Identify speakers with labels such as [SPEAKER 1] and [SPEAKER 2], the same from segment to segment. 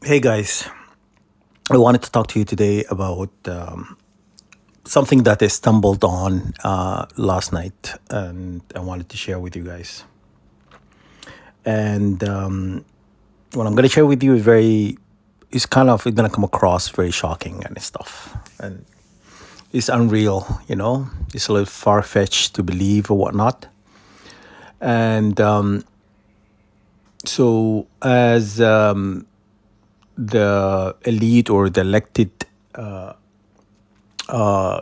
[SPEAKER 1] Hey guys, I wanted to talk to you today about something that I stumbled on last night, and I wanted to share with you guys. And what I'm going to share with you is kind of going to come across very shocking and stuff, and it's unreal. It's a little far fetched to believe or whatnot. And so, as the elite or the elected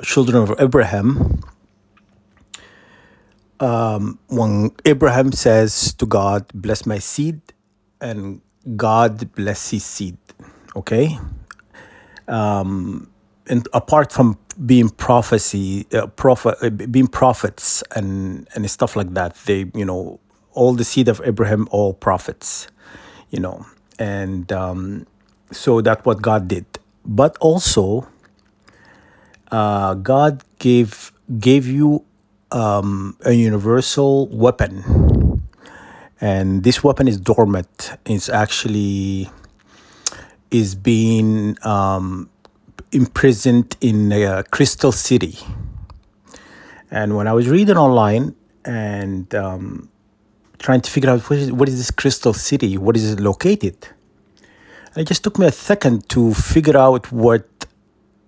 [SPEAKER 1] children of Abraham, when Abraham says to God, "Bless my seed," and God bless his seed, okay? And apart from being being prophets and stuff like that, all the seed of Abraham, all prophets, you know, and so that's what God did. But also, God gave you a universal weapon, and this weapon is dormant. It's actually is being imprisoned in a crystal city. And when I was reading online and trying to figure out what is this crystal city, what is it located, it just took me a second to figure out what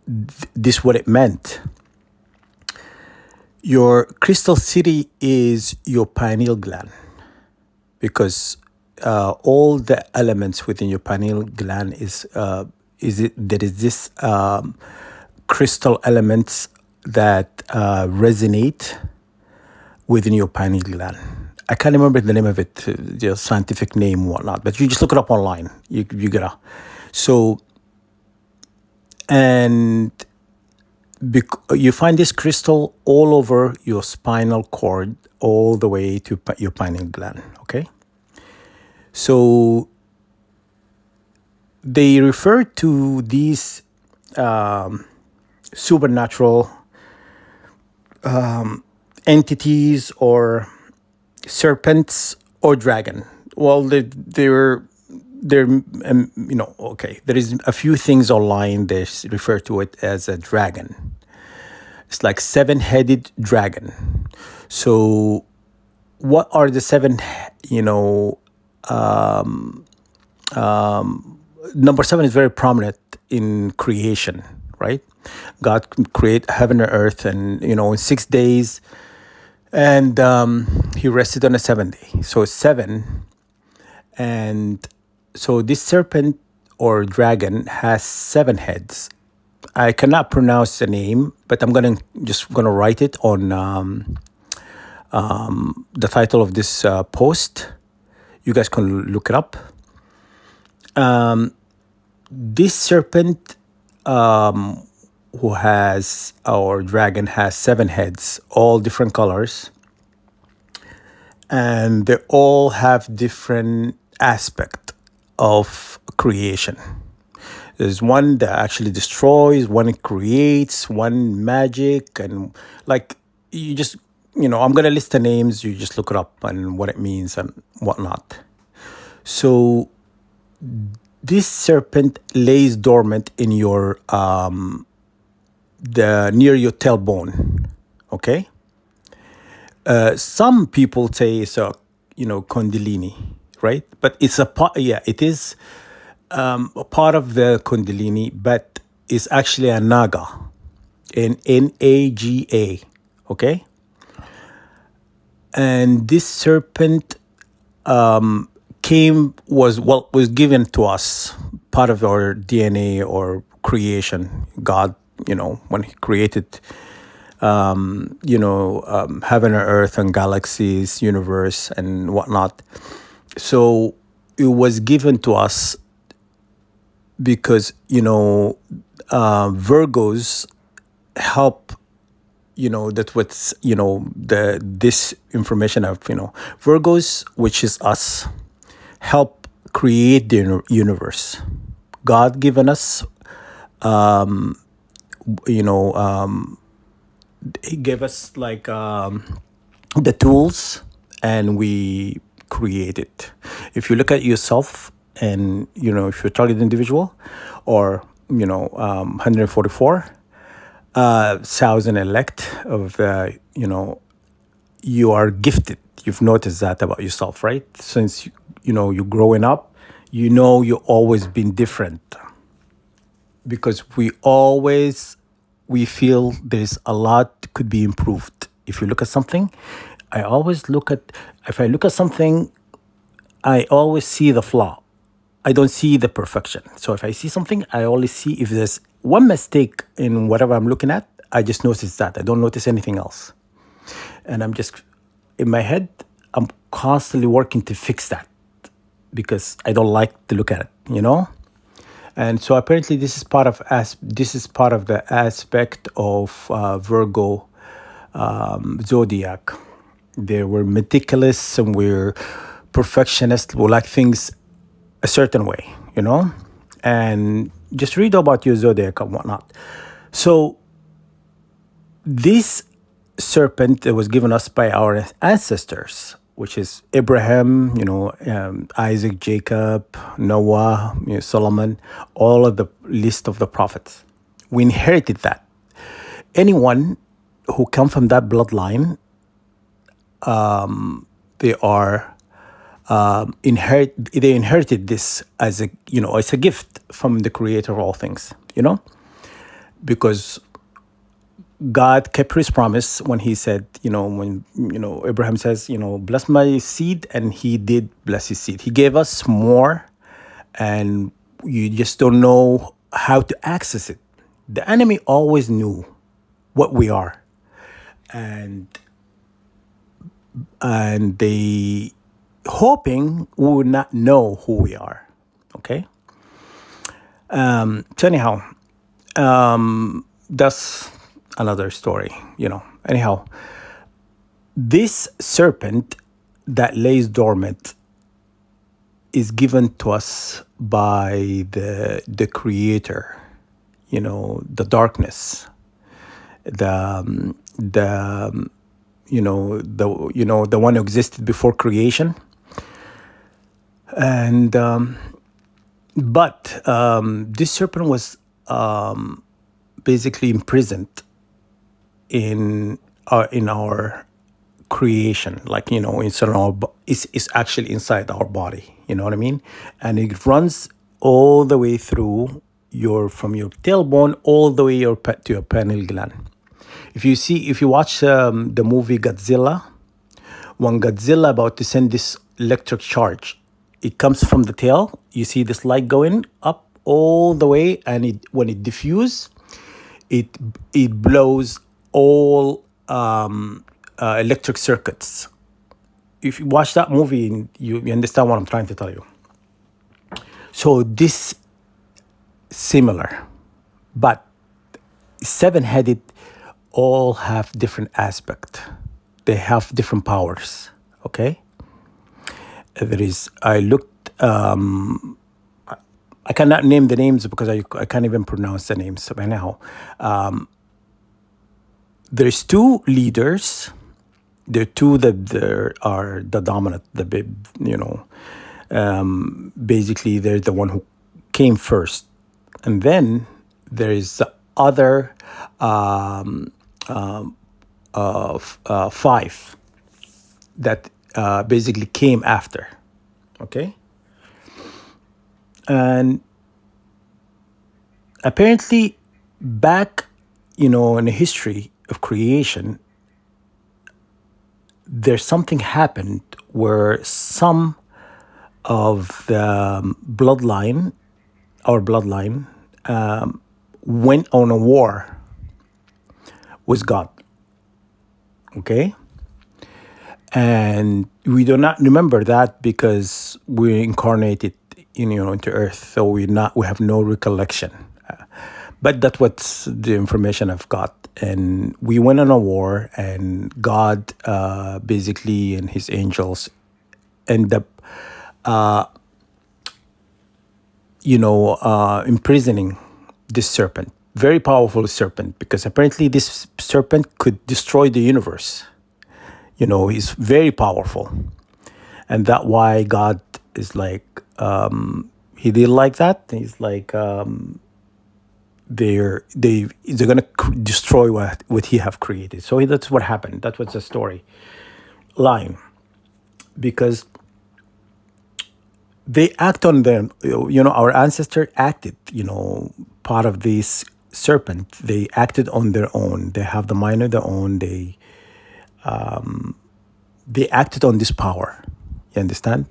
[SPEAKER 1] it meant. Your crystal city is your pineal gland, because all the elements within your pineal gland there is this crystal elements that resonate within your pineal gland. I can't remember the name of it, the scientific name and whatnot, but you just look it up online. You gotta. So, and you find this crystal all over your spinal cord, all the way to your pineal gland. Okay, so they refer to these supernatural entities or serpents or dragon. Well, okay. There is a few things online that refer to it as a dragon. It's like seven-headed dragon. So, what are the seven? Number seven is very prominent in creation, right? God created heaven and earth, and in 6 days, and He rested on the seventh day. So seven, and so this serpent or dragon has seven heads. I cannot pronounce the name, but I'm gonna write it on the title of this post. You guys can look it up. This serpent, or dragon, has seven heads, all different colors, and they all have different aspect of creation. There's one that actually destroys, one creates, one magic, and like you just I'm gonna list the names. You just look it up and what it means and whatnot. So this serpent lays dormant in your the near your tailbone. Okay. Some people say it's a kundalini, right? But it's a part. Yeah, it is a part of the kundalini, but it's actually a naga, an Naga. Okay. And this serpent was given to us, part of our DNA or creation. God, when He created, heaven and earth and galaxies, universe and whatnot. So it was given to us because Virgos help. That what's this information of Virgos, which is us, help create the universe. God given us, He gave us like the tools, and we create it. If you look at yourself, and if you're target individual, or 144 thousand elect of you are gifted. You've noticed that about yourself, right? Since you're growing up, you've always been different, because we feel there's a lot could be improved. If you look at something, I always look at if I look at something, I always see the flaw. I don't see the perfection. So if I see something, I only see if there's one mistake in whatever I'm looking at. I just notice that. I don't notice anything else. And I'm just in my head, I'm constantly working to fix that, because I don't like to look at it. And so apparently this is part of the aspect of Virgo zodiac. They were meticulous and we're perfectionists. We like things a certain way. And just read about your zodiac and whatnot. So this serpent that was given us by our ancestors, which is Abraham, Isaac, Jacob, Noah, Solomon, all of the list of the prophets. We inherited that. Anyone who come from that bloodline, they are they inherited this as a gift from the creator of all things, because God kept his promise when he said, when Abraham says, bless my seed, and he did bless his seed. He gave us more, and you just don't know how to access it. The enemy always knew what we are, and they hoping we would not know who we are. Okay. So anyhow, that's another story. Anyhow, this serpent that lays dormant is given to us by the creator. The darkness, the the one who existed before creation. And but this serpent was basically imprisoned in our creation, like it's actually inside our body. You know what I mean? And it runs all the way through from your tailbone all the way to your pineal gland. If you watch the movie Godzilla, when Godzilla about to send this electric charge, it comes from the tail. You see this light going up all the way, and when it diffuses, it blows all electric circuits. If you watch that movie, you understand what I'm trying to tell you. So this similar, but seven-headed all have different aspect. They have different powers. Okay. I looked. I cannot name the names because I can't even pronounce the names. So anyhow, there's two leaders. There are two that are the dominant, the big, basically they're the one who came first. And then there is the other five that basically came after. Okay? And apparently back, in the history of creation, there's something happened where some of the our bloodline, went on a war with God. Okay? And we do not remember that because we incarnated into earth, so we have no recollection. But that's what's the information I've got. And we went on a war, and God basically and his angels end up imprisoning this serpent. Very powerful serpent, because apparently this serpent could destroy the universe. He's very powerful. And that's why God is like, He did like that. He's like, they're gonna destroy what he have created. So that's what happened. That was the story line, because they act on them. Our ancestor acted. Part of this serpent. They acted on their own. They have the mind of their own. They acted on this power. You understand?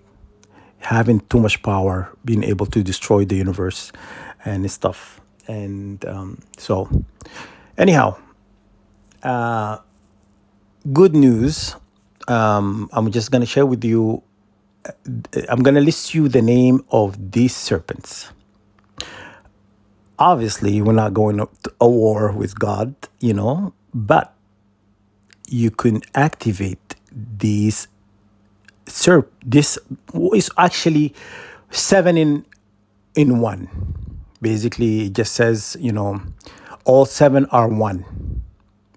[SPEAKER 1] Having too much power, being able to destroy the universe and stuff. And so, anyhow, good news. I'm just going to share with you, I'm going to list you the name of these serpents. Obviously, we're not going to a war with God, but you can activate these this is actually 7 in one. Basically, it just says, all 7 are one.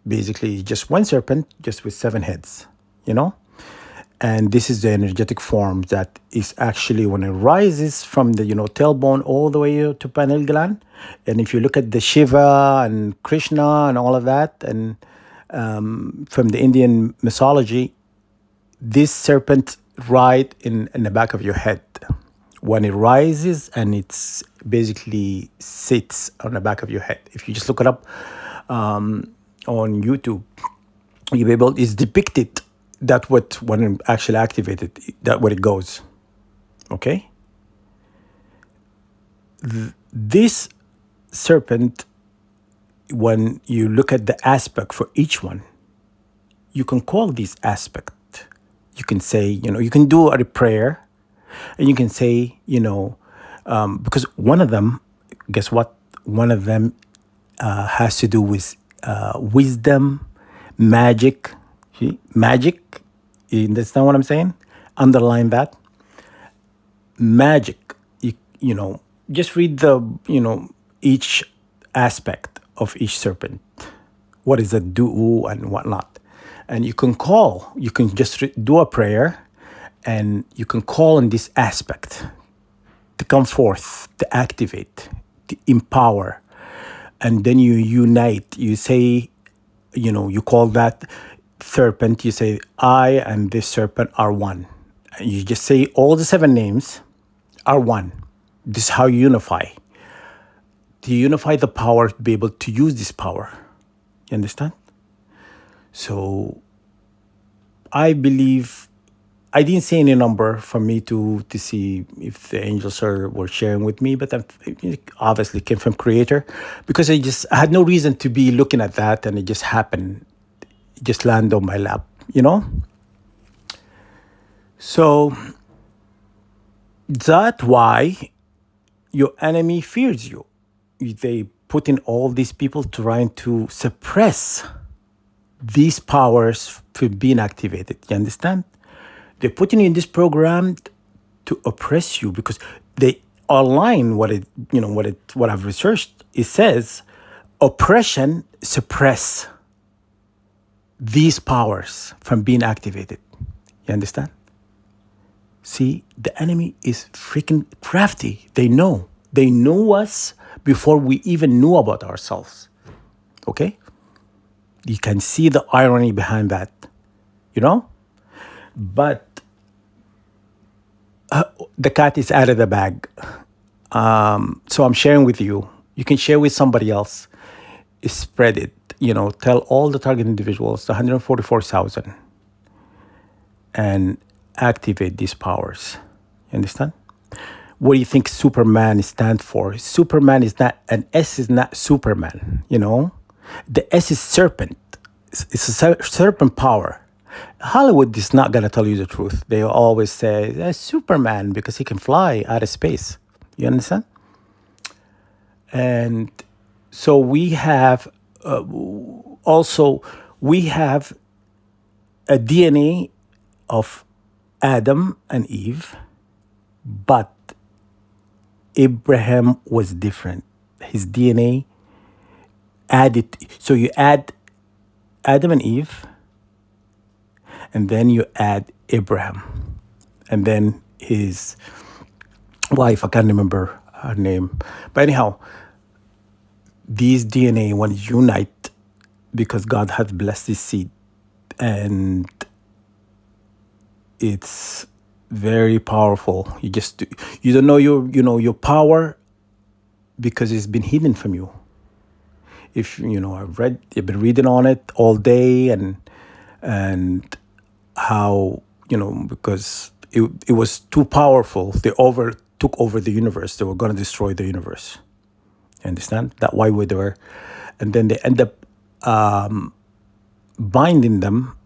[SPEAKER 1] Basically, just one serpent, just with 7 heads, And this is the energetic form that is actually when it rises from the, tailbone all the way to pineal gland. And if you look at the Shiva and Krishna and all of that, and from the Indian mythology, this serpent right in the back of your head. When it rises and it's basically sits on the back of your head. If you just look it up on YouTube, you'll be able. It's depicted that when it actually activated, that where it goes. Okay. This serpent, when you look at the aspect for each one, you can call this aspect. You can say, you can do a prayer, and you can say, because one of them, guess what? One of them has to do with wisdom, magic. See? Magic, you understand what I'm saying? Underline that. Magic, just read each aspect of each serpent. What is it do and whatnot. And you can just do a prayer, and you can call on this aspect to come forth, to activate, to empower. And then you unite. You say, you call that serpent, you say, I and this serpent are one. And you just say all the 7 names are one. This is how you unify. To unify the power, to be able to use this power. You understand? So I believe, I didn't say any number for me to see if the angels were sharing with me, but it obviously came from Creator, because I had no reason to be looking at that, and it just happened. It just landed on my lap, So that's why your enemy fears you. They put in all these people trying to suppress these powers from being activated. You understand? They're putting you in this program to oppress you, because they online what I've researched. It says oppression suppress these powers from being activated. You understand? See, the enemy is freaking crafty. They know us before we even knew about ourselves. Okay? You can see the irony behind that, But the cat is out of the bag. So I'm sharing with you. You can share with somebody else. Spread it. Tell all the target individuals, the 144,000, and activate these powers. You understand? What do you think Superman stands for? Superman is not, an S is not Superman, The S is serpent. It's a serpent power. Hollywood is not going to tell you the truth. They always say, Superman, because he can fly out of space. You understand? And so we have, we have a DNA of Adam and Eve, but Abraham was different. His DNA added, so you add Adam and Eve, and then you add Abraham, and then his wife. I can't remember her name. But anyhow, these DNA when unite because God has blessed this seed, and it's very powerful. You don't know your power because it's been hidden from you. If I've been reading on it all day, and how because it was too powerful. They took over the universe. They were going to destroy the universe. You understand that why we're there, and then they end up binding them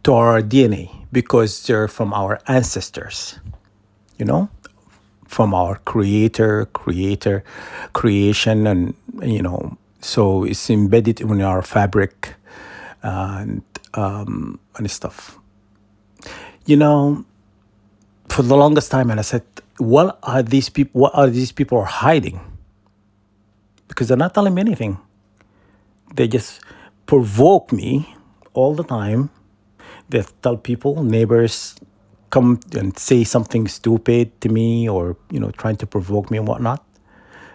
[SPEAKER 1] to our DNA because they're from our ancestors. You know, from our creation, and so it's embedded in our fabric, and stuff. You know, for the longest time, and I said, what are these people? What are these people are hiding? Because they're not telling me anything. They just provoke me all the time. They tell people, neighbors, come and say something stupid to me, or trying to provoke me and whatnot,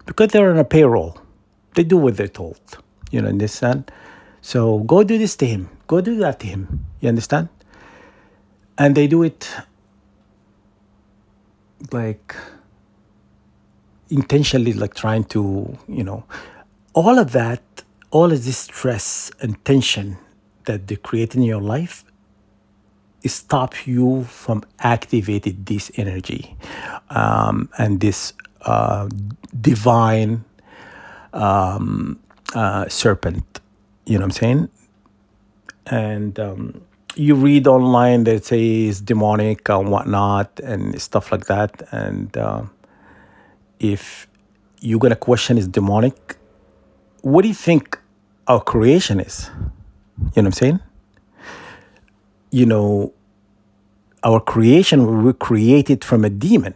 [SPEAKER 1] because they're on a payroll. They do what they're told. You understand? So go do this to him. Go do that to him. You understand? And they do it like intentionally, like trying to, all of that, all of this stress and tension that they create in your life stop you from activating this energy, and this divine serpent. You know what I'm saying? And you read online that say it's demonic and whatnot and stuff like that. And if you're gonna question is demonic, what do you think our creation is? You know what I'm saying? You know, our creation, we were created from a demon.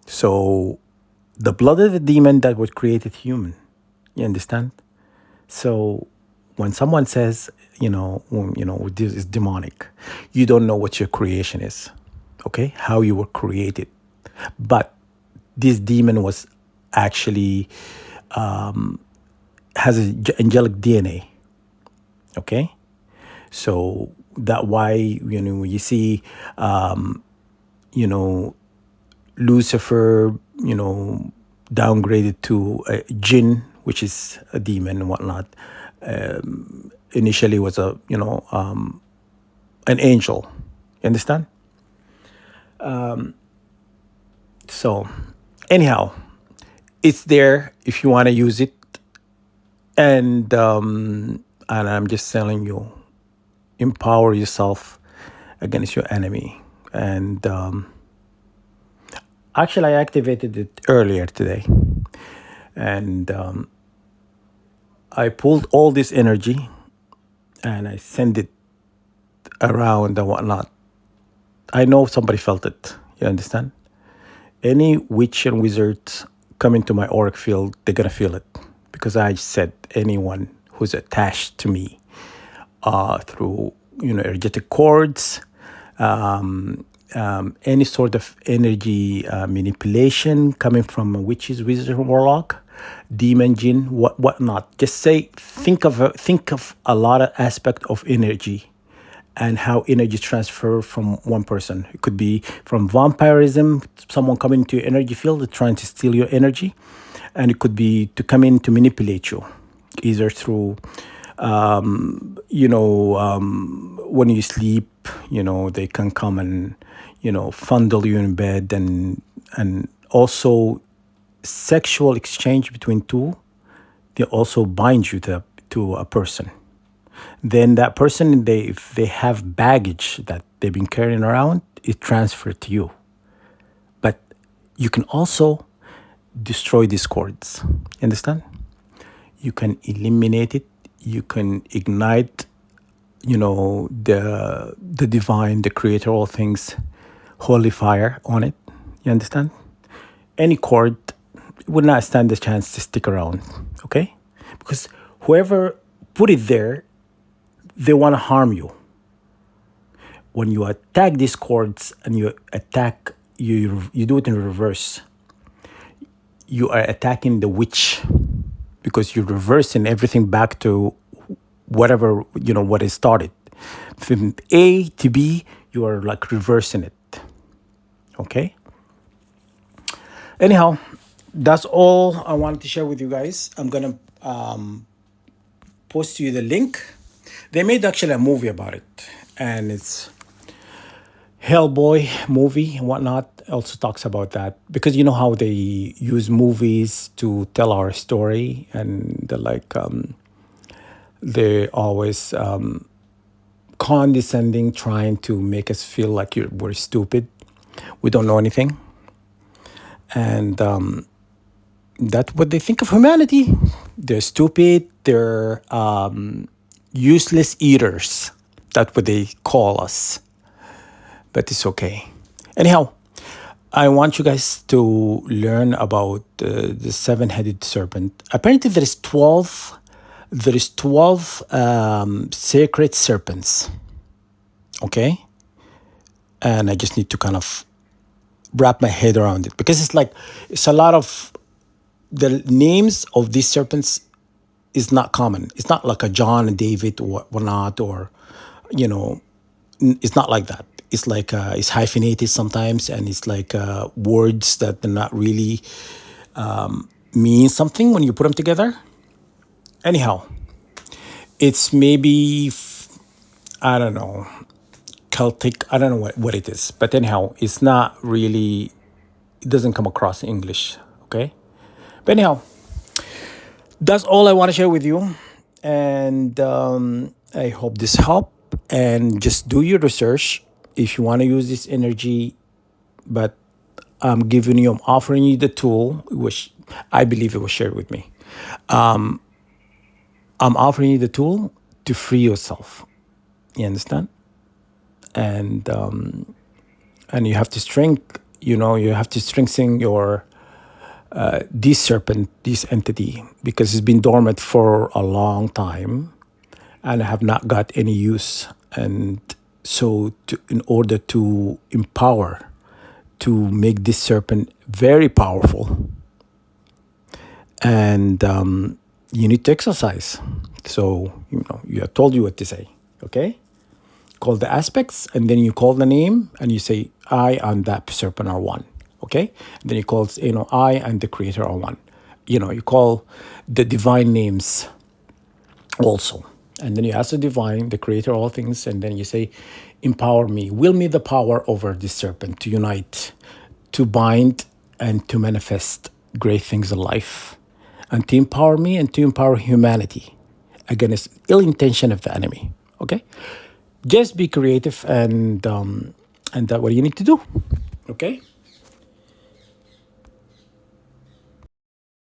[SPEAKER 1] So the blood of the demon that was created human. You understand? So when someone says, this is demonic, you don't know what your creation is, okay? How you were created. But this demon was actually has angelic DNA, okay? So that why when you see Lucifer, downgraded to a jinn, which is a demon and whatnot. Initially was an angel. You understand? So anyhow, it's there if you want to use it, and I'm just telling you, empower yourself against your enemy. And actually, I activated it earlier today, and I pulled all this energy and I sent it around and whatnot. I know somebody felt it. You understand? Any witch and wizard come into my auric field, they're gonna feel it, because I said anyone who's attached to me through energetic cords, any sort of energy manipulation coming from a witches, wizard, warlock, demon, jinn, whatnot. Just think of a lot of aspect of energy and how energy transfer from one person. It could be from vampirism, someone coming to your energy field trying to steal your energy, and it could be to come in to manipulate you, either through when you sleep, they can come and, fondle you in bed, and also sexual exchange between two. They also bind you to a person. Then that person, if they have baggage that they've been carrying around, it transferred to you. But you can also destroy these cords. Understand? You can eliminate it. You can ignite, the divine, the creator of all things, holy fire on it. You understand? Any cord would not stand the chance to stick around, okay? Because whoever put it there, they want to harm you. When you attack these cords and you attack you do it in reverse. You are attacking the witch because you're reversing everything back to whatever what it started. From A to B, you are like reversing it. Okay. Anyhow, that's all I wanted to share with you guys. I'm gonna post you the link. They made actually a movie about it, and it's Hellboy movie and whatnot. Also talks about that because you know how they use movies to tell our story, and they're always condescending, trying to make us feel like we're stupid, we don't know anything, and that's what they think of humanity. They're stupid. They're useless eaters. That's what they call us. But it's okay. Anyhow, I want you guys to learn about the seven-headed serpent. Apparently, there is 12. There is 12 sacred serpents. Okay, and I just need to kind of wrap my head around it because it's a lot of the names of these serpents is not common. It's not like a John and David or whatnot, or you know, it's not like that. It's like it's hyphenated sometimes, and it's like words that are not really mean something when you put them together. Anyhow, it's maybe I don't know, Celtic. I don't know what it is, but anyhow, it's not really. It doesn't come across in English. Okay, but anyhow, that's all I want to share with you, and I hope this helped. And just do your research if you want to use this energy. But I'm offering you the tool, which I believe it was shared with me. I'm offering you the tool to free yourself. You understand? And you have to strength. You have to strengthen your this serpent, this entity, because it's been dormant for a long time and have not got any use. And so, in order to empower, to make this serpent very powerful, and you need to exercise. So, you have told you what to say, okay? Call the aspects, and then you call the name, and you say, I and that serpent are one, okay? And then you call, I and the creator are one. You call the divine names also. And then you ask the divine, the creator of all things, and then you say, empower me, will me the power over this serpent to unite, to bind, and to manifest great things in life, and to empower me and to empower humanity against ill intention of the enemy. Okay? Just be creative, and that's what you need to do. Okay?